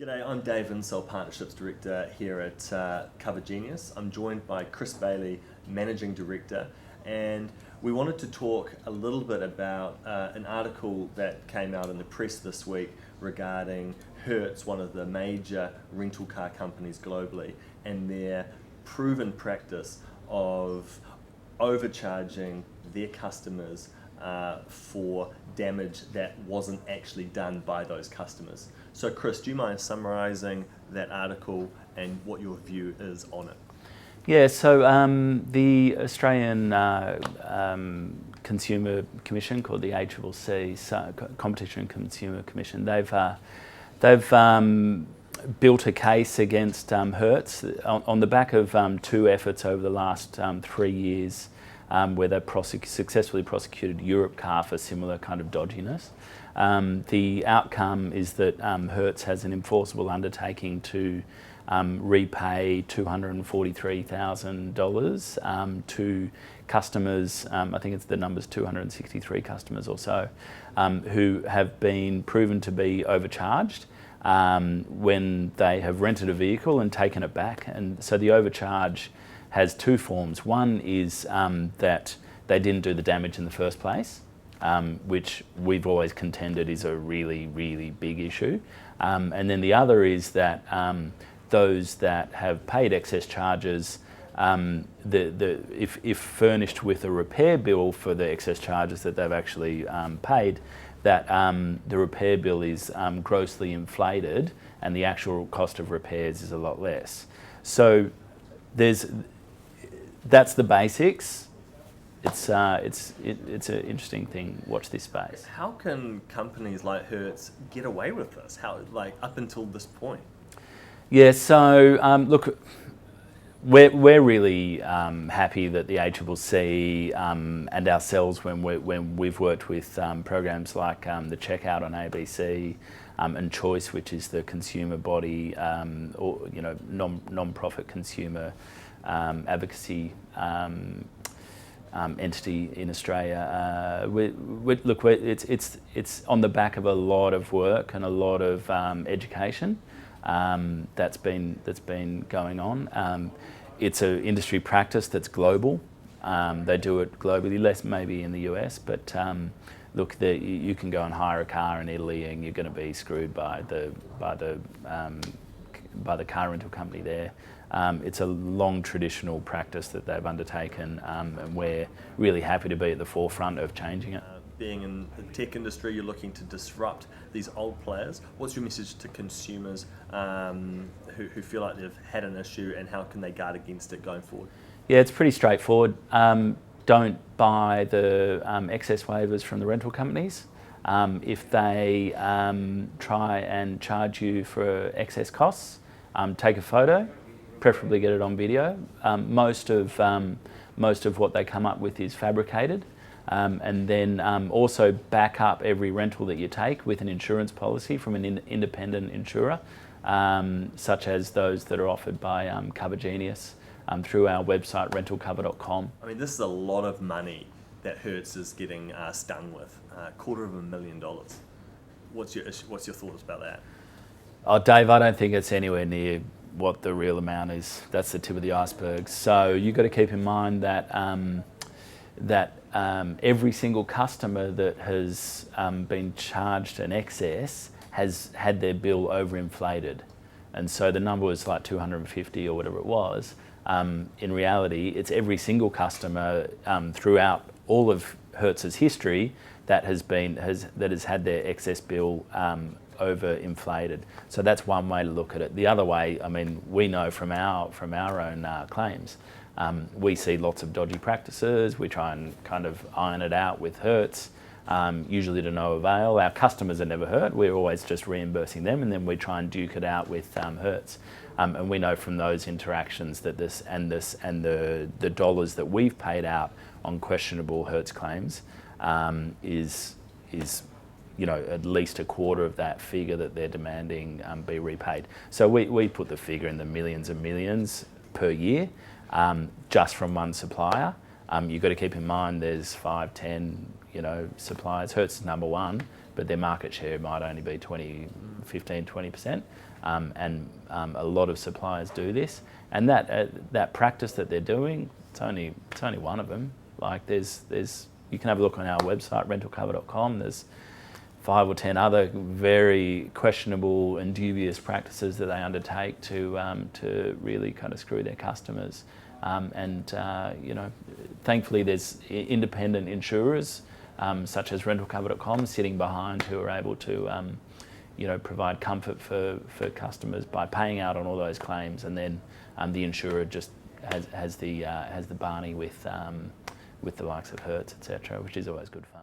G'day, I'm Dave Insell, Partnerships Director here at Cover Genius. I'm joined by Chris Bayley, Managing Director, and we wanted to talk a little bit about an article that came out in the press this week regarding Hertz, one of the major rental car companies globally, and their proven practice of overcharging their customers for damage that wasn't actually done by those customers. So Chris, do you mind summarising that article and what your view is on it? Yeah, so the Australian Consumer Commission, called the ACCC, Competition and Consumer Commission, they've built a case against Hertz on the back of two efforts over the last 3 years where they successfully prosecuted Europcar for similar kind of dodginess. The outcome is that Hertz has an enforceable undertaking to repay $243,000 to customers, I think it's the number's 263 customers or so, who have been proven to be overcharged when they have rented a vehicle and taken it back. And so the overcharge has two forms. One is that they didn't do the damage in the first place, which we've always contended is a really, really big issue. And then the other is that those that have paid excess charges, if furnished with a repair bill for the excess charges that they've actually paid, that the repair bill is grossly inflated and the actual cost of repairs is a lot less. So that's the basics. It's an interesting thing. Watch this space. How can companies like Hertz get away with this? How, like, up until this point? Yeah. So look, we're really happy that the ACCC and ourselves, when we've worked with programs like the Checkout on ABC and Choice, which is the consumer body, or non-profit consumer advocacy entity in Australia. It's on the back of a lot of work and a lot of education that's been going on. It's an industry practice that's global. They do it globally, less maybe in the US, but look, you can go and hire a car in Italy and you're going to be screwed by the car rental company there. It's a long traditional practice that they've undertaken, and we're really happy to be at the forefront of changing it. Being in the tech industry, you're looking to disrupt these old players. What's your message to consumers who feel like they've had an issue, and how can they guard against it going forward? Yeah, it's pretty straightforward. Don't buy the excess waivers from the rental companies. If they try and charge you for excess costs, take a photo, preferably get it on video. Most of what they come up with is fabricated. And then also back up every rental that you take with an insurance policy from an independent insurer, such as those that are offered by Cover Genius through our website, RentalCover.com. I mean, this is a lot of money that Hertz is getting stung with, $250,000. What's your thoughts about that? Oh, Dave, I don't think it's anywhere near what the real amount is. That's the tip of the iceberg. So you've got to keep in mind that every single customer that has been charged an excess has had their bill overinflated. And so the number was like 250 or whatever it was. In reality, it's every single customer throughout all of Hertz's history that has had their excess bill overinflated. So that's one way to look at it. The other way, I mean, we know from our own claims, we see lots of dodgy practices. We try and kind of iron it out with Hertz, usually to no avail. Our customers are never hurt. We're always just reimbursing them, and then we try and duke it out with Hertz. And we know from those interactions that this and the dollars that we've paid out on questionable Hertz claims is at least a quarter of that figure that they're demanding be repaid. So we put the figure in the millions and millions per year, just from one supplier. You've got to keep in mind there's 5, 10, suppliers. Hertz is number one, but their market share might only be 15, 20%. and a lot of suppliers do this. And that practice that they're doing, it's only one of them. Like there's you can have a look on our website, RentalCover.com. There's 5 or 10 other very questionable and dubious practices that they undertake to really kind of screw their customers. Thankfully there's independent insurers such as RentalCover.com sitting behind who are able to provide comfort for customers by paying out on all those claims, and then the insurer just has the Barney with the likes of Hertz, etc., which is always good fun.